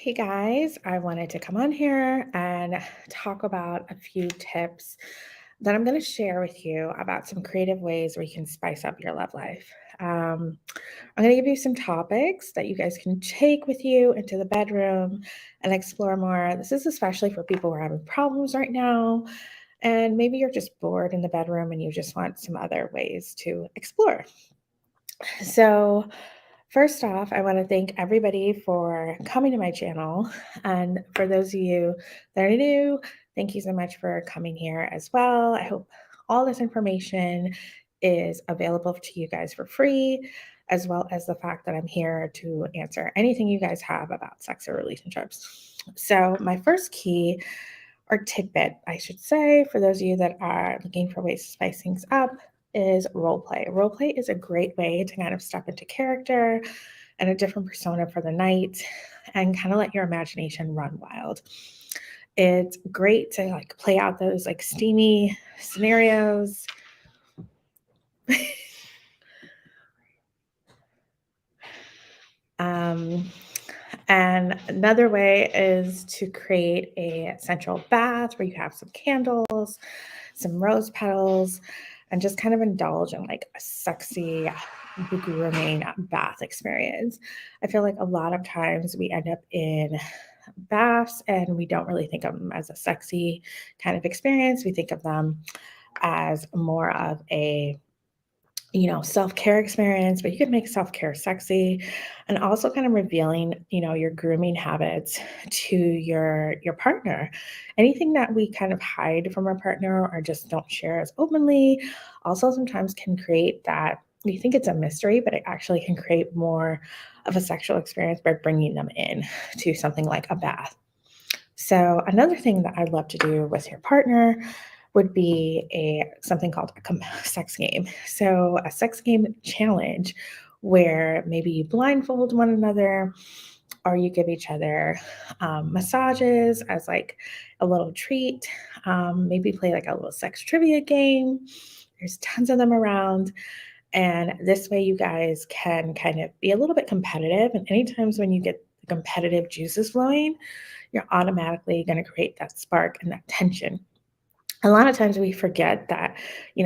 Hey guys, I wanted to come on here and talk about a few tips that I'm going to share with you about some creative ways where you can spice up your love life. Um, I'm going to give you some topics that you guys can take with you into the bedroom and explore more. This is especially for people who are having problems right now, and maybe you're just bored in the bedroom and you just want some other ways to explore. So, first off, I want to thank everybody for coming to my channel. And for those of you that are new, thank you so much for coming here as well. I hope all this information is available to you guys for free, as well as the fact that I'm here to answer anything you guys have about sex or relationships. So, my first key or tidbit, I should say, for those of you that are looking for ways to spice things up, is role play. Role play is a great way to kind of step into character and a different persona for the night and kind of let your imagination run wild. It's great to like play out those like steamy scenarios. Um, and another way is to create a central bath where you have some candles, some rose petals, and just kind of indulge in like a sexy grooming bath experience. I feel like a lot of times we end up in baths and we don't really think of them as a sexy kind of experience. We think of them as more of a self-care experience, but you could make self-care sexy and also kind of revealing, your grooming habits to your partner. Anything that we kind of hide from our partner or just don't share as openly also sometimes can create that we think it's a mystery, but it actually can create more of a sexual experience by bringing them in to something like a bath. So another thing that I'd love to do with your partner would be a something called a sex game. So a sex game challenge where maybe you blindfold one another or you give each other massages as like a little treat. Maybe play like a little sex trivia game. There's tons of them around. And this way, you guys can kind of be a little bit competitive. And anytimes when you get the competitive juices flowing, you're automatically going to create that spark and that tension. A lot of times we forget that,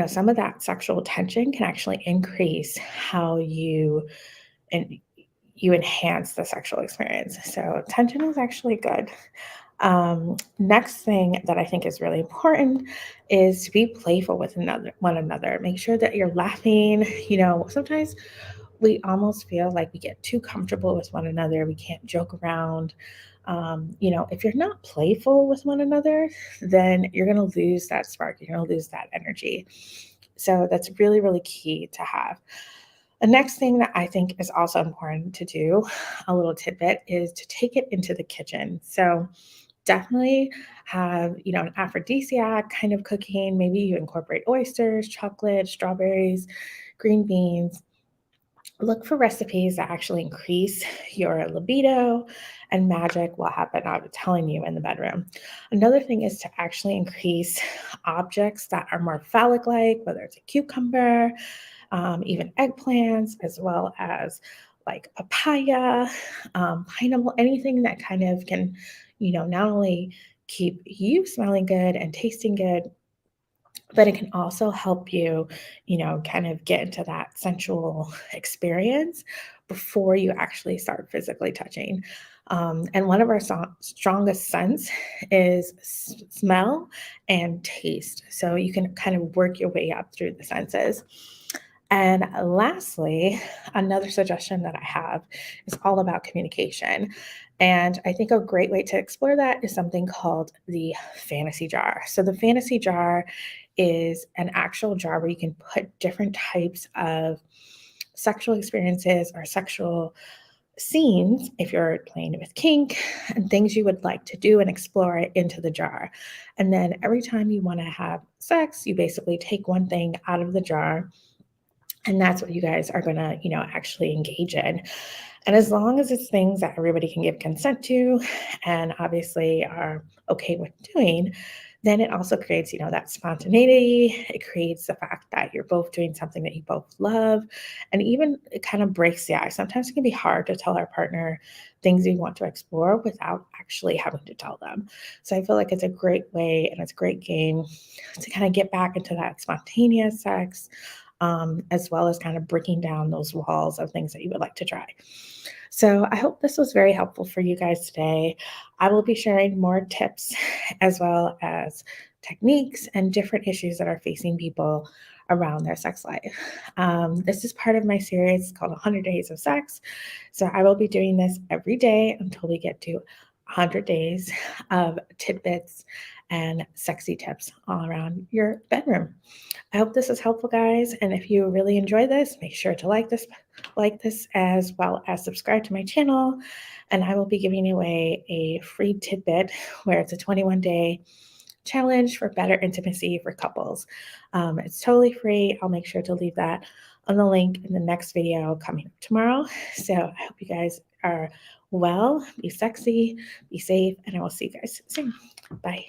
some of that sexual tension can actually increase how and you enhance the sexual experience. So tension is actually good. Next thing that I think is really important is to be playful with one another. Make sure that you're laughing. Sometimes we almost feel like we get too comfortable with one another. We can't joke around. If you're not playful with one another, then you're going to lose that spark. You're going to lose that energy. So that's really, really key to have. The next thing that I think is also important to do, a little tidbit, is to take it into the kitchen. So definitely have, an aphrodisiac kind of cooking. Maybe you incorporate oysters, chocolate, strawberries, green beans. Look for recipes that actually increase your libido and magic will happen. I'm telling you in the bedroom. Another thing is to actually increase objects that are more phallic like, whether it's a cucumber, even eggplants, as well as like papaya, pineapple, anything that kind of can, not only keep you smelling good and tasting good, but it can also help you, kind of get into that sensual experience before you actually start physically touching. And one of our strongest scents is smell and taste. So you can kind of work your way up through the senses. And lastly, another suggestion that I have is all about communication. And I think a great way to explore that is something called the fantasy jar. So, the fantasy jar is an actual jar where you can put different types of sexual experiences or sexual scenes, if you're playing with kink, and things you would like to do and explore it into the jar. And then every time you want to have sex, you basically take one thing out of the jar and that's what you guys are going to, actually engage in. And as long as it's things that everybody can give consent to and obviously are okay with doing, then it also creates, that spontaneity. It creates the fact that you're both doing something that you both love. And even it kind of breaks the ice. Sometimes it can be hard to tell our partner things we want to explore without actually having to tell them. So I feel like it's a great way and it's a great game to kind of get back into that spontaneous sex, as well as kind of breaking down those walls of things that you would like to try. So I hope this was very helpful for you guys today. I will be sharing more tips as well as techniques and different issues that are facing people around their sex life. This is part of my series called 100 Days of Sex. So I will be doing this every day until we get to 100 days of tidbits and sexy tips all around your bedroom. I hope this is helpful, guys. And if you really enjoy this, make sure to like this as well as subscribe to my channel. And I will be giving away a free tidbit where it's a 21-day challenge for better intimacy for couples. It's totally free. I'll make sure to leave that on the link in the next video coming up tomorrow. So I hope you guys are well, be sexy, be safe, and I will see you guys soon. Bye.